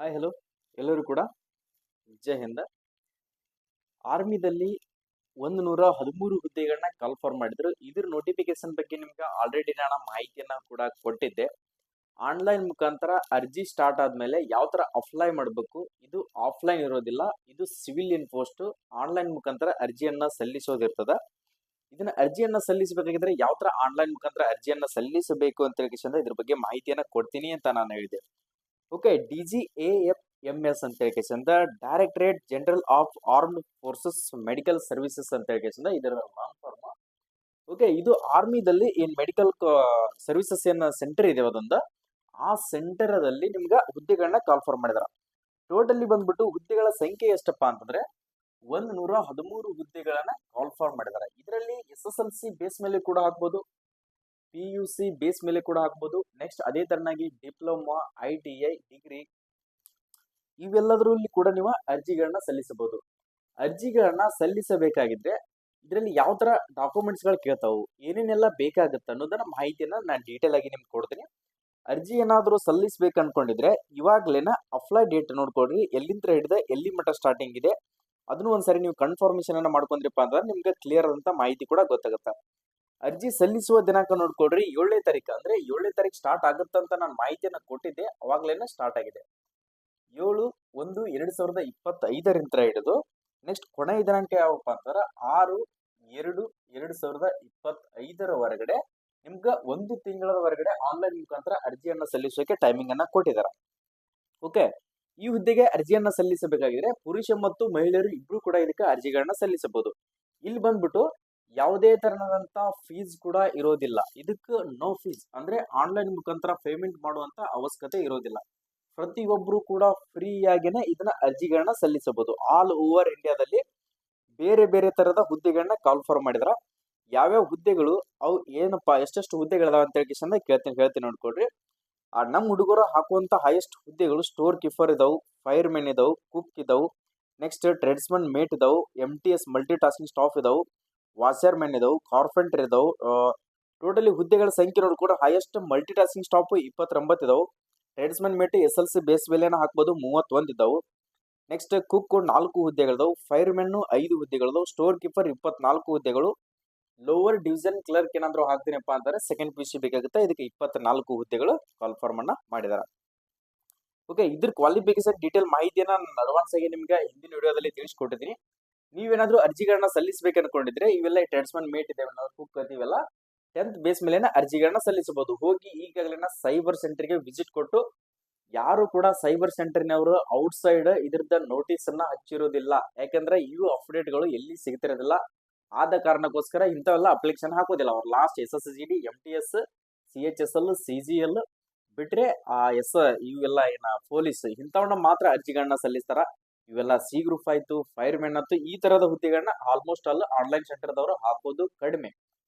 Hi hello ಎಲ್ಲರೂ ಕೂಡ ಜೈ ಹಿಂದ್. ಆರ್ಮಿದಲ್ಲಿ 113 ಹುದ್ದೆಗಳನ್ನ ಕಾಲ್ಫಾರ್ಮ್ ಮಾಡಿದ್ರು. ಇದ್ರ ನೋಟಿಫಿಕೇಶನ್ ಬಗ್ಗೆ ನಿಮ್ಗೆ ಆಲ್ರೆಡಿ ನಾನು ಮಾಹಿತಿಯನ್ನ ಕೂಡ ಕೊಟ್ಟಿದ್ದೆ. ಆನ್ಲೈನ್ ಮುಖಾಂತರ ಅರ್ಜಿ ಸ್ಟಾರ್ಟ್ ಆದ್ಮೇಲೆ ಯಾವ ತರ ಅಪ್ಲೈ ಮಾಡಬೇಕು, ಇದು ಆಫ್ಲೈನ್ ಇರೋದಿಲ್ಲ, ಇದು ಸಿವಿಲಿಯನ್ ಪೋಸ್ಟ್. ಆನ್ಲೈನ್ ಮುಖಾಂತರ ಅರ್ಜಿಯನ್ನ ಸಲ್ಲಿಸೋದಿರ್ತದ. ಇದನ್ನ ಅರ್ಜಿಯನ್ನ ಸಲ್ಲಿಸಬೇಕಾಗಿದ್ರೆ ಯಾವ ತರ ಆನ್ಲೈನ್ ಮುಖಾಂತರ ಅರ್ಜಿಯನ್ನ ಸಲ್ಲಿಸಬೇಕು ಅಂತ ಹೇಳಿ ಇದ್ರ ಬಗ್ಗೆ ಮಾಹಿತಿಯನ್ನ ಕೊಡ್ತೀನಿ ಅಂತ ನಾನು ಹೇಳಿದೆ. ಓಕೆ, DGAFMS ಅಂತ ಹೇಳ್ಕೇಸಿಂದ directorate general of armed forces medical services ಅಂತ ಹೇಳ್ಕೇಸಿಂದ ಇದರ ಲಾಂಗ್ ಫಾರ್ಮ್. ಓಕೆ, ಇದು ಆರ್ಮಿದಲ್ಲಿ ಏನ್ ಮೆಡಿಕಲ್ ಸರ್ವಿಸಸ್ ಏನ್ ಸೆಂಟರ್ ಇದೆ ಅದೊಂದು, ಆ ಸೆಂಟರ್ ಅಲ್ಲಿ ನಿಮ್ಗೆ ಹುದ್ದೆಗಳನ್ನ ಕಾಲ್ಫಾರ್ಮ್ ಮಾಡಿದಾರ. ಟೋಟಲಿ ಬಂದ್ಬಿಟ್ಟು ಹುದ್ದೆಗಳ ಸಂಖ್ಯೆ ಎಷ್ಟಪ್ಪ ಅಂತಂದ್ರೆ 113 ಹುದ್ದೆಗಳನ್ನ ಕಾಲ್ಫಾರ್ಮ್ ಮಾಡಿದಾರೆ. ಇದರಲ್ಲಿ SSLC ಬೇಸ್ ಮೇಲೆ ಕೂಡ ಹಾಕ್ಬೋದು, PUC ಬೇಸ್ ಮೇಲೆ ಕೂಡ ಹಾಕ್ಬೋದು. ನೆಕ್ಸ್ಟ್ ಅದೇ ತರನಾಗಿ ಡಿಪ್ಲೊಮಾ, ITI, ಡಿಗ್ರಿ ಇವೆಲ್ಲದರಲ್ಲಿ ಕೂಡ ನೀವು ಅರ್ಜಿಗಳನ್ನ ಸಲ್ಲಿಸಬಹುದು. ಅರ್ಜಿಗಳನ್ನ ಸಲ್ಲಿಸಬೇಕಾಗಿದ್ರೆ ಇದರಲ್ಲಿ ಯಾವ ತರ ಡಾಕ್ಯುಮೆಂಟ್ಸ್ ಗಳು ಕೇಳ್ತಾವು, ಏನೇನೆಲ್ಲ ಬೇಕಾಗುತ್ತೆ ಅನ್ನೋದನ್ನ ಮಾಹಿತಿಯನ್ನ ನಾನು ಡೀಟೇಲ್ ಆಗಿ ನಿಮ್ಗೆ ಕೊಡ್ತೀನಿ. ಅರ್ಜಿ ಏನಾದ್ರು ಸಲ್ಲಿಸಬೇಕು ಅನ್ಕೊಂಡಿದ್ರೆ ಇವಾಗ್ಲೇನ ಅಪ್ಲೈ ಡೇಟ್ ನೋಡ್ಕೊಡ್ರಿ, ಎಲ್ಲಿಂದ ಹಿಡಿದ ಎಲ್ಲಿ ಮಟ್ಟ ಸ್ಟಾರ್ಟಿಂಗ್ ಇದೆ ಅದನ್ನು ಒಂದ್ಸರಿ ನೀವು ಕನ್ಫರ್ಮೇಶನ್ ಅನ್ನ ಮಾಡ್ಕೊಂಡ್ರಿಪ್ಪ ಅಂದ್ರೆ ನಿಮ್ಗೆ ಕ್ಲಿಯರ್ ಅಂತ ಮಾಹಿತಿ ಕೂಡ ಗೊತ್ತಾಗುತ್ತೆ. ಅರ್ಜಿ ಸಲ್ಲಿಸುವ ದಿನಾಂಕ ನೋಡ್ಕೊಡ್ರಿ 7ನೇ ತಾರೀಕು, ಅಂದ್ರೆ 7ನೇ ತಾರೀಕು ಸ್ಟಾರ್ಟ್ ಆಗುತ್ತಂತ ನಾನು ಮಾಹಿತಿಯನ್ನ ಕೊಟ್ಟಿದ್ದೆ, ಅವಾಗ್ಲೇನೆ ಸ್ಟಾರ್ಟ್ ಆಗಿದೆ. 7/1/2025 ಹಿಡಿದು ನೆಕ್ಸ್ಟ್ ಕೊನೆಯ ದಿನಾಂಕ ಯಾವಪ್ಪ ಅಂತಂದ್ರೆ 6/2/2025 ಹೊರಗಡೆ ನಿಮ್ಗೆ 1 ತಿಂಗಳ ಹೊರಗಡೆ ಆನ್ಲೈನ್ ಮುಖಾಂತರ ಅರ್ಜಿಯನ್ನ ಸಲ್ಲಿಸೋಕೆ ಟೈಮಿಂಗ್ ಅನ್ನ ಕೊಟ್ಟಿದ್ದಾರೆ. ಓಕೆ, ಈ ಹುದ್ದೆಗೆ ಅರ್ಜಿಯನ್ನ ಸಲ್ಲಿಸಬೇಕಾಗಿದ್ರೆ ಪುರುಷ ಮತ್ತು ಮಹಿಳೆಯರು ಇಬ್ರು ಕೂಡ ಇದಕ್ಕೆ ಅರ್ಜಿಗಳನ್ನ ಸಲ್ಲಿಸಬಹುದು. ಇಲ್ಲಿ ಬಂದ್ಬಿಟ್ಟು ಯಾವುದೇ ತರನಾದಂತ ಫೀಸ್ ಕೂಡ ಇರೋದಿಲ್ಲ. ಇದಕ್ಕೆ ನೋ ಫೀಸ್, ಅಂದ್ರೆ ಆನ್ಲೈನ್ ಮುಖಾಂತರ ಪೇಮೆಂಟ್ ಮಾಡುವಂತ ಅವಶ್ಯಕತೆ ಇರೋದಿಲ್ಲ. ಪ್ರತಿಯೊಬ್ರು ಕೂಡ ಫ್ರೀಯಾಗಿನೇ ಇದನ್ನ ಅರ್ಜಿಗಳನ್ನ ಸಲ್ಲಿಸಬಹುದು. ಆಲ್ ಓವರ್ ಇಂಡಿಯಾದಲ್ಲಿ ಬೇರೆ ಬೇರೆ ತರದ ಹುದ್ದೆಗಳನ್ನ ಕಾಲ್ಫಾರ್ಮ್ ಮಾಡಿದ್ರ. ಯಾವ್ಯಾವ ಹುದ್ದೆಗಳು ಅವು ಏನಪ್ಪಾ, ಎಷ್ಟೆಷ್ಟು ಹುದ್ದೆಗಳಿದಾವ ಅಂತ ಹೇಳ್ತೀನಿ ನೋಡ್ಕೊಡ್ರಿ. ನಮ್ಮ ಹುಡುಗರು ಹಾಕುವಂತ ಹೈಯೆಸ್ಟ್ ಹುದ್ದೆಗಳು ಸ್ಟೋರ್ ಕೀಪರ್ ಇದಾವು, ಫೈರ್ ಮೆನ್ ಇದಾವು, ಕುಕ್ ಇದಾವು, ನೆಕ್ಸ್ಟ್ ಟ್ರೇಡ್ಸ್ಮನ್ ಮೇಟ್ ಇದಾವು, MTS ಮಲ್ಟಿ ಟಾಸ್ಕಿಂಗ್ ಸ್ಟಾಫ್ ಇದಾವು, ವಾಷರ್ ಮೆನ್ ಇದಾವು, ಕಾರ್ಪೆಂಟರ್ ಇದಾವು. ಟೋಟಲಿ ಹುದ್ದೆಗಳ ಸಂಖ್ಯೆ ನೋಡ್ಕೊಂಡು ಹೈಯೆಸ್ಟ್ ಮಲ್ಟಿ ಟಾಸ್ಕಿಂಗ್ ಸ್ಟಾಫ್ 29 ಇದಾವು. ಟ್ರೇಡ್ಸ್ಮನ್ ಮೇಟ್ SLC ಬೇಸ್ ಬೆಲೆನ ಹಾಕ್ಬೋದು, 31 ಇದ್ದಾವು. ನೆಕ್ಸ್ಟ್ ಕುಕ್ 4 ಹುದ್ದೆಗಳಿದಾವು, ಫೈರ್ ಮೆನ್ 5 ಹುದ್ದೆಗಳಿದಾವು, ಸ್ಟೋರ್ ಕೀಪರ್ 24 ಹುದ್ದೆಗಳು. ಲೋವರ್ ಡಿವಿಷನ್ ಕ್ಲರ್ಕ್ ಏನಾದ್ರು ಹಾಕ್ತೀನಪ್ಪ ಅಂತಂದ್ರೆ ಸೆಕೆಂಡ್ PUC ಬೇಕಾಗುತ್ತೆ. ಇದಕ್ಕೆ 24 ಹುದ್ದೆಗಳು ಕಾಲ್ಫಾರ್ಮ್ ಅನ್ನ ಮಾಡಿದಾರೆ. ಓಕೆ, ಇದ್ರ ಕ್ವಾಲಿಫಿಕೇಶನ್ ಡೀಟೇಲ್ ಮಾಹಿತಿಯನ್ನ ನಾನು ಅಡ್ವಾನ್ಸ್ ಆಗಿ ನಿಮ್ಗೆ ಹಿಂದಿನ ವಿಡಿಯೋದಲ್ಲಿ ತಿಳಿಸ್ಕೊಟ್ಟಿದ್ದೀನಿ. ನೀವೇನಾದ್ರೂ ಅರ್ಜಿಗಳನ್ನ ಸಲ್ಲಿಸಬೇಕು ಅನ್ಕೊಂಡಿದ್ರೆ ಇವೆಲ್ಲ ಟ್ರೇಡ್ಸ್ಮನ್ ಮೇಟ್ ಇದೆ, ಕುಕ್ ಇವೆಲ್ಲ 10th ಬೇಸ್ ಮೇಲೆ ಅರ್ಜಿಗಳನ್ನ ಸಲ್ಲಿಸಬಹುದು. ಹೋಗಿ ಈಗಾಗಲೇ ಸೈಬರ್ ಸೆಂಟರ್ಗೆ ವಿಸಿಟ್ ಕೊಟ್ಟು, ಯಾರು ಕೂಡ ಸೈಬರ್ ಸೆಂಟರ್ನವರು ಔಟ್ ಸೈಡ್ ಇದ್ರದ ನೋಟಿಸ್ ಅನ್ನ ಹಚ್ಚಿರೋದಿಲ್ಲ. ಯಾಕಂದ್ರೆ ಇವು ಅಪ್ಡೇಟ್ಗಳು ಎಲ್ಲಿ ಸಿಗ್ತಿರೋದಿಲ್ಲ. ಆದ ಕಾರಣಕ್ಕೋಸ್ಕರ ಇಂಥವೆಲ್ಲ ಅಪ್ಲಿಕೇಶನ್ ಹಾಕೋದಿಲ್ಲ. ಅವ್ರು last SSGD, MTS, CHSL, CGL ಬಿಟ್ರೆ ಇವೆಲ್ಲ ಏನ ಪೊಲೀಸ್ ಇಂಥವನ್ನ ಮಾತ್ರ ಅರ್ಜಿಗಳನ್ನ ಸಲ್ಲಿಸ್ತಾರ. ಇವೆಲ್ಲ C ಗ್ರೂಪ್ ಆಯ್ತು, ಫೈರ್ ಮೆನ್ ಆಯ್ತು, ಈ ತರದ ಹುದ್ದೆಗಳನ್ನ ಆಲ್ಮೋಸ್ಟ್ ಆಲ್ ಆನ್ಲೈನ್ ಸೆಂಟರ್ದವರು ಹಾಕೋದು ಕಡಿಮೆ.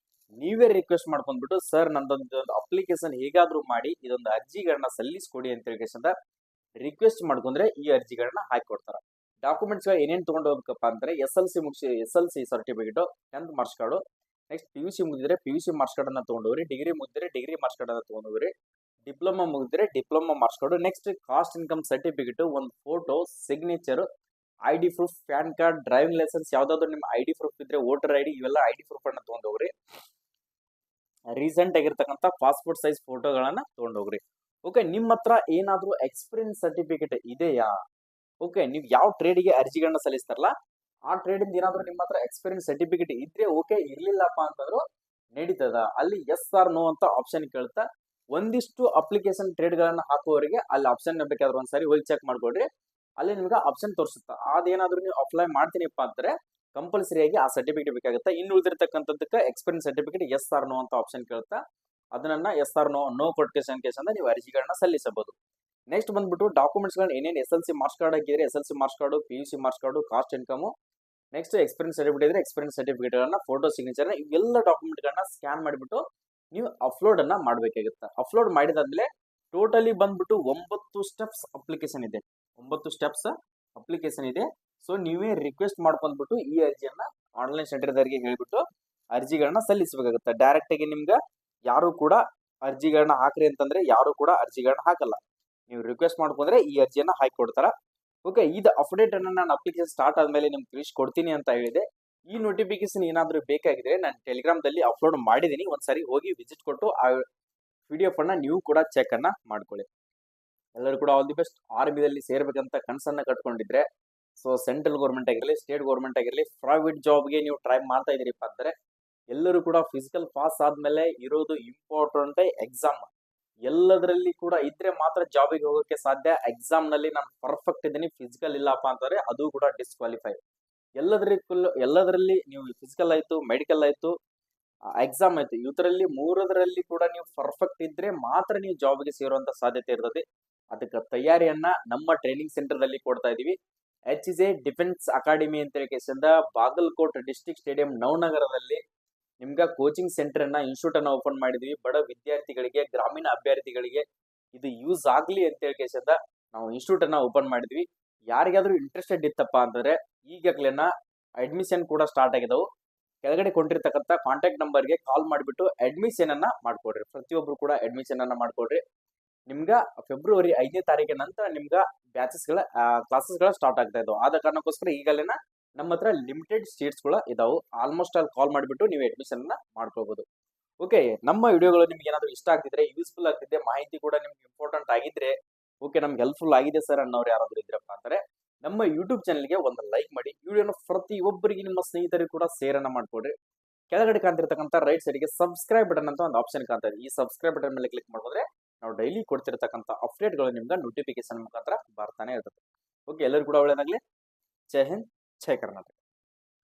ನೀವೇ ರಿಕ್ವೆಸ್ಟ್ ಮಾಡ್ಕೊಂಡ್ಬಿಟ್ಟು ಸರ್ ನಂದೊಂದು ಅಪ್ಲಿಕೇಶನ್ ಹೇಗಾದ್ರೂ ಮಾಡಿ ಇದೊಂದು ಅರ್ಜಿಗಳನ್ನ ಸಲ್ಲಿಸ್ಕೊಡಿ ಅಂತ ಹೇಳ್ಕೇಸಿಂದ ರಿಕ್ವೆಸ್ಟ್ ಮಾಡ್ಕೊಂಡ್ರೆ ಈ ಅರ್ಜಿಗಳನ್ನ ಹಾಕಿ ಕೊಡ್ತಾರ. ಡಾಕ್ಯುಮೆಂಟ್ಸ್ ಏನೇನ್ ತಗೊಂಡು ಹೋಗ್ಬೇಕಪ್ಪ ಅಂದ್ರೆ SLC certificate, 10th marks card, next PUC ಮುಗಿದ್ರೆ PUC ಮಾರ್ಕ್ಸ್ ಕಾರ್ಡ್ ಅನ್ನ ತಗೊಂಡೋಗ್ರಿ, ಡಿಗ್ರಿ ಮುಗಿದ್ರೆ ಡಿಗ್ರಿ ಮಾರ್ಕ್ಸ್ ಕಾರ್ಡ್ ಅನ್ನ ತಗೊಂಡೋಗ್ರಿ, ಡಿಪ್ಲೊಮಾ ಮುಗಿದ್ರೆ diploma marks card, next caste income certificate, ಒಂದು photo, signature, ID proof, PAN card, driving licence, ಯಾವ್ದಾದ್ರು ನಿಮ್ಮ ID ಪ್ರೂಫ್ ಇದ್ರೆ ವೋಟರ್ ID, ಇವೆಲ್ಲ ID ಪ್ರೂಫ್ ಅನ್ನ ತಗೊಂಡೋಗ್ರಿ. ರೀಸೆಂಟ್ ಆಗಿರ್ತಕ್ಕಂಥ ಪಾಸ್ಪೋರ್ಟ್ ಸೈಜ್ ಫೋಟೋಗಳನ್ನ ತಗೊಂಡೋಗ್ರಿ. ಓಕೆ, ನಿಮ್ಮ ಹತ್ರ ಏನಾದ್ರೂ ಎಕ್ಸ್ಪೀರಿಯನ್ಸ್ ಸರ್ಟಿಫಿಕೇಟ್ ಇದೆಯಾ? ಓಕೆ, ನೀವು ಯಾವ ಟ್ರೇಡ್ಗೆ ಅರ್ಜಿಗಳನ್ನ ಸಲ್ಲಿಸ್ತಾರಲ್ಲ ಆ ಟ್ರೇಡ್ ಇಂದ ಏನಾದ್ರೂ ನಿಮ್ಮ ಹತ್ರ ಎಕ್ಸ್ಪೀರಿಯನ್ಸ್ ಸರ್ಟಿಫಿಕೇಟ್ ಇದ್ರೆ ಓಕೆ, ಇರ್ಲಿಲ್ಲಪ್ಪ ಅಂತಂದ್ರು ನಡೀತದ. ಅಲ್ಲಿ ಎಸ್ ಆರ್ ನೋ ಅಂತ ಆಪ್ಷನ್ ಕೇಳ್ತಾ ಒಂದಿಷ್ಟು ಅಪ್ಲಿಕೇಶನ್ ಟ್ರೇಡ್ ಗಳನ್ನ ಹಾಕುವವರಿಗೆ ಅಲ್ಲಿ ಆಪ್ಷನ್ ಬೇಕಾದ್ರೆ ಒಂದ್ಸರಿ ಹೋಗಿ ಚೆಕ್ ಮಾಡ್ಕೊಡ್ರಿ. ಅಲ್ಲಿ ನಿಮ್ಗೆ ಆಪ್ಷನ್ ತೋರಿಸುತ್ತಾ. ಅದೇನಾದ್ರೂ ನೀವು ಅಪ್ಲೈ ಮಾಡ್ತೀನಿಪ್ಪ ಅಂದ್ರೆ ಕಂಪಲ್ಸರಿಯಾಗಿ ಆ ಸರ್ಟಿಫಿಕೇಟ್ ಬೇಕಾಗುತ್ತೆ. ಇನ್ನು ಉಳಿದಿರ್ತಕ್ಕಂಥದ್ದಕ್ಕೆ experience certificate yes or no ಅಂತ ಆಪ್ಷನ್ ಕೇಳ್ತಾ ಅದನ್ನ ಎಸ್ ಆರ್ ನೋ ಕೊಟ್ಟೇಶನ್ ಕೇಸಂದ ನೀವು ಅರ್ಜಿಗಳನ್ನ ಸಲ್ಲಿಸಬಹುದು. ನೆಕ್ಸ್ಟ್ ಬಂದ್ಬಿಟ್ಟು ಡಾಕ್ಯುಮೆಂಟ್ಸ್ ಗಳನ್ನ ಏನೇನು SLC ಮಾರ್ಕ್ಸ್ ಕಾರ್ಡ್ ಆಗಿದ್ರೆ SLC marks card, PUC marks card, caste income, next experience certificate ಇದ್ರೆ ಎಕ್ಸ್ಪೀರಿಯನ್ಸ್ ಸರ್ಟಿಫಿಕೇಟ್ ಗಳನ್ನ, ಫೋಟೋ, ಸಿಗ್ನೇಚರ್ ಇವೆಲ್ಲ ಡಾಕ್ಯುಮೆಂಟ್ ಗಳನ್ನ ಸ್ಕ್ಯಾನ್ ಮಾಡಿಬಿಟ್ಟು ನೀವು ಅಪ್ಲೋಡ್ ಅನ್ನ ಮಾಡಬೇಕಾಗುತ್ತೆ. ಅಪ್ಲೋಡ್ ಮಾಡಿದಾದ್ಮೇಲೆ ಟೋಟಲಿ ಬಂದ್ಬಿಟ್ಟು 9 ಸ್ಟೆಪ್ಸ್ ಅಪ್ಲಿಕೇಶನ್ ಇದೆ. 9 ಸ್ಟೆಪ್ಸ್ ಅಪ್ಲಿಕೇಶನ್ ಇದೆ. ಸೊ ನೀವೇ ರಿಕ್ವೆಸ್ಟ್ ಮಾಡ್ಕೊಂಡ್ಬಿಟ್ಟು ಈ ಅರ್ಜಿಯನ್ನ ಆನ್ಲೈನ್ ಸೆಂಟರ್ದವರಿಗೆ ಹೇಳ್ಬಿಟ್ಟು ಅರ್ಜಿಗಳನ್ನ ಸಲ್ಲಿಸಬೇಕಾಗುತ್ತೆ. ಡೈರೆಕ್ಟ್ ಆಗಿ ನಿಮ್ಗೆ ಯಾರು ಕೂಡ ಅರ್ಜಿಗಳನ್ನ ಹಾಕ್ರಿ ಅಂತಂದ್ರೆ ಯಾರು ಕೂಡ ಅರ್ಜಿಗಳನ್ನ ಹಾಕಲ್ಲ. ನೀವು ರಿಕ್ವೆಸ್ಟ್ ಮಾಡ್ಕೊಂಡ್ರೆ ಈ ಅರ್ಜಿಯನ್ನ ಹಾಕಿ ಕೊಡ್ತಾರ. ಓಕೆ, ಇದು ಅಪ್ಡೇಟ್ ಅನ್ನ ನಾನು ಅಪ್ಲಿಕೇಶನ್ ಸ್ಟಾರ್ಟ್ ಆದ್ಮೇಲೆ ನಿಮ್ಗೆ ತಿಳಿಸ್ಕೊಡ್ತೀನಿ ಅಂತ ಹೇಳಿದೆ. ಈ ನೋಟಿಫಿಕೇಶನ್ ಏನಾದ್ರೂ ಬೇಕಾಗಿದ್ರೆ ನಾನು ಟೆಲಿಗ್ರಾಮ್ದಲ್ಲಿ ಅಪ್ಲೋಡ್ ಮಾಡಿದೀನಿ, ಒಂದ್ಸರಿ ಹೋಗಿ ವಿಸಿಟ್ ಕೊಟ್ಟು ಆ PDF ಅನ್ನ ನೀವು ಕೂಡ ಚೆಕ್ ಅನ್ನ ಮಾಡ್ಕೊಳ್ಳಿ. ಎಲ್ಲರೂ ಕೂಡ ಆಲ್ ದಿ ಬೆಸ್ಟ್. ಆರ್ಮಿದಲ್ಲಿ ಸೇರ್ಬೇಕಂತ ಕನಸನ್ನ ಕಟ್ಕೊಂಡಿದ್ರೆ, ಸೊ ಸೆಂಟ್ರಲ್ ಗೌರ್ಮೆಂಟ್ ಆಗಿರಲಿ, ಸ್ಟೇಟ್ ಗೌರ್ಮೆಂಟ್ ಆಗಿರಲಿ, ಪ್ರೈವೇಟ್ ಜಾಬ್ಗೆ ನೀವು ಟ್ರೈ ಮಾಡ್ತಾ ಇದೀರಿಪ್ಪ ಅಂದ್ರೆ ಎಲ್ಲರೂ ಕೂಡ ಫಿಸಿಕಲ್ ಪಾಸ್ ಆದ್ಮೇಲೆ ಇರೋದು ಇಂಪಾರ್ಟೆಂಟ್ ಎಕ್ಸಾಮ್. ಎಲ್ಲದರಲ್ಲಿ ಕೂಡ ಇದ್ರೆ ಮಾತ್ರ ಜಾಬಿಗೆ ಹೋಗೋಕೆ ಸಾಧ್ಯ. ಎಕ್ಸಾಮ್ ನಲ್ಲಿ ನಾನು ಪರ್ಫೆಕ್ಟ್ ಇದ್ದೀನಿ, ಫಿಸಿಕಲ್ ಇಲ್ಲಪ್ಪ ಅಂತಂದ್ರೆ ಅದು ಕೂಡ ಡಿಸ್ಕ್ವಾಲಿಫೈ. ಎಲ್ಲದರಲ್ಲಿ ನೀವು ಫಿಸಿಕಲ್ ಆಯ್ತು, ಮೆಡಿಕಲ್ ಆಯ್ತು, ಎಕ್ಸಾಮ್ ಆಯ್ತು, ಇವರಲ್ಲಿ ಮೂರದರಲ್ಲಿ ಕೂಡ ನೀವು ಪರ್ಫೆಕ್ಟ್ ಇದ್ರೆ ಮಾತ್ರ ನೀವು ಜಾಬ್ಗೆ ಸೇರುವಂತ ಸಾಧ್ಯತೆ ಇರ್ತದೆ. ಅದಕ್ಕೆ ತಯಾರಿಯನ್ನ ನಮ್ಮ ಟ್ರೈನಿಂಗ್ ಸೆಂಟರ್ ದಲ್ಲಿ ಕೊಡ್ತಾ ಇದೀವಿ. HJ ಡಿಫೆನ್ಸ್ ಅಕಾಡೆಮಿ ಅಂತ ಹೇಳಿ ಬಾಗಲಕೋಟ್ ಡಿಸ್ಟ್ರಿಕ್ಟ್ ಸ್ಟೇಡಿಯಂ ನವನಗರದಲ್ಲಿ ನಿಮ್ಗ ಕೋಚಿಂಗ್ ಸೆಂಟರ್ ಅನ್ನ, ಇನ್ಸ್ಟಿಟ್ಯೂಟ್ ಅನ್ನ ಓಪನ್ ಮಾಡಿದೀವಿ. ಬಡ ವಿದ್ಯಾರ್ಥಿಗಳಿಗೆ, ಗ್ರಾಮೀಣ ಅಭ್ಯರ್ಥಿಗಳಿಗೆ ಇದು ಯೂಸ್ ಆಗ್ಲಿ ಅಂತ ಹೇಳಿ ನಾವು ಇನ್ಸ್ಟಿಟ್ಯೂಟ್ ಅನ್ನ ಓಪನ್ ಮಾಡಿದ್ವಿ. ಯಾರಿಗಾದ್ರೂ ಇಂಟ್ರೆಸ್ಟೆಡ್ ಇತ್ತಪ್ಪ ಅಂತಂದ್ರೆ ಈಗಾಗ್ಲೇನ ಅಡ್ಮಿಷನ್ ಕೂಡ ಸ್ಟಾರ್ಟ್ ಆಗಿದಾವು. ಕೆಳಗಡೆ ಕೊಂಡಿರ್ತಕ್ಕಂಥ ಕಾಂಟ್ಯಾಕ್ಟ್ ನಂಬರ್ಗೆ ಕಾಲ್ ಮಾಡಿಬಿಟ್ಟು ಅಡ್ಮಿಷನ್ ಅನ್ನ ಮಾಡ್ಕೊಡ್ರಿ. ಪ್ರತಿಯೊಬ್ರು ಕೂಡ ಅಡ್ಮಿಷನ್ ಅನ್ನ ಮಾಡ್ಕೊಡ್ರಿ. ನಿಮ್ಗ ಫೆಬ್ರವರಿ 5ನೇ ತಾರೀಕಿನ ನಂತರ ನಿಮ್ಗ ಕ್ಲಾಸಸ್ ಗಳ ಸ್ಟಾರ್ಟ್ ಆಗ್ತಾ ಇದಾವೆ. ಆದ ಕಾರಣಕ್ಕೋಸ್ಕರ ಈಗಲೇನ ನಮ್ಮ ಹತ್ರ ಲಿಮಿಟೆಡ್ ಸೀಟ್ಸ್ ಗಳು ಇದಾವೆ. ಆಲ್ಮೋಸ್ಟ್ ಅಲ್ಲಿ ಕಾಲ್ ಮಾಡಿಬಿಟ್ಟು ನೀವು ಅಡ್ಮಿಷನ್ ಅನ್ನ ಮಾಡ್ಕೋಬಹುದು. ಓಕೆ, ನಮ್ಮ ವಿಡಿಯೋಗಳು ನಿಮ್ಗೆ ಏನಾದ್ರು ಇಷ್ಟ ಆಗ್ತಿದ್ರೆ, ಯೂಸ್ಫುಲ್ ಆಗ್ತಿದ್ರೆ, ಮಾಹಿತಿ ಕೂಡ ನಿಮ್ಗೆ ಇಂಪಾರ್ಟೆಂಟ್ ಆಗಿದ್ರೆ, ಓಕೆ ನಮ್ಗೆ ಹೆಲ್ಪ್ಫುಲ್ ಆಗಿದೆ ಸರ್ ಅನ್ನೋರು ಯಾರಾದ್ರೂ ಇದ್ರಪ್ಪ ಅಂತಾರೆ ನಮ್ಮ ಯೂಟ್ಯೂಬ್ ಚಾನಲ್ಗೆ ಒಂದು ಲೈಕ್ ಮಾಡಿ. ವಿಡಿಯೋನ ಪ್ರತಿಯೊಬ್ಬರಿಗೆ ನಿಮ್ಮ ಸ್ನೇಹಿತರಿಗೆ ಕೂಡ ಶೇರ್ ಅನ್ನ ಮಾಡ್ಕೊಡ್ರಿ. ಕೆಳಗಡೆ ಕಾಣ್ತಿರ್ತಕ್ಕಂಥ ರೈಟ್ ಸೈಡ್ಗೆ ಸಬ್ಸ್ಕ್ರೈಬ್ ಬಟನ್ ಅಂತ ಒಂದು ಆಪ್ಷನ್ ಕಾಣ್ತಾ ಇದೆ. ಈ ಸಬ್ಸ್ಕ್ರೈಬ್ ಬಟನ್ ಮೇಲೆ ಕ್ಲಿಕ್ ಮಾಡಿದ್ರೆ ನಾವು ಡೈಲಿ ಕೊಡ್ತಿರ್ತಕ್ಕಂಥ ಅಪ್ಡೇಟ್ಗಳು ನಿಮ್ಗೆ ನೋಟಿಫಿಕೇಶನ್ ಮುಖಾಂತರ ಬರ್ತಾನೆ ಇರ್ತದೆ. ಓಕೆ, ಎಲ್ಲರೂ ಕೂಡ ಒಳ್ಳೆಯದಾಗಲಿ. ಜೈ ಹಿಂದ್, ಜೈ ಕರ್ನಾಟಕ.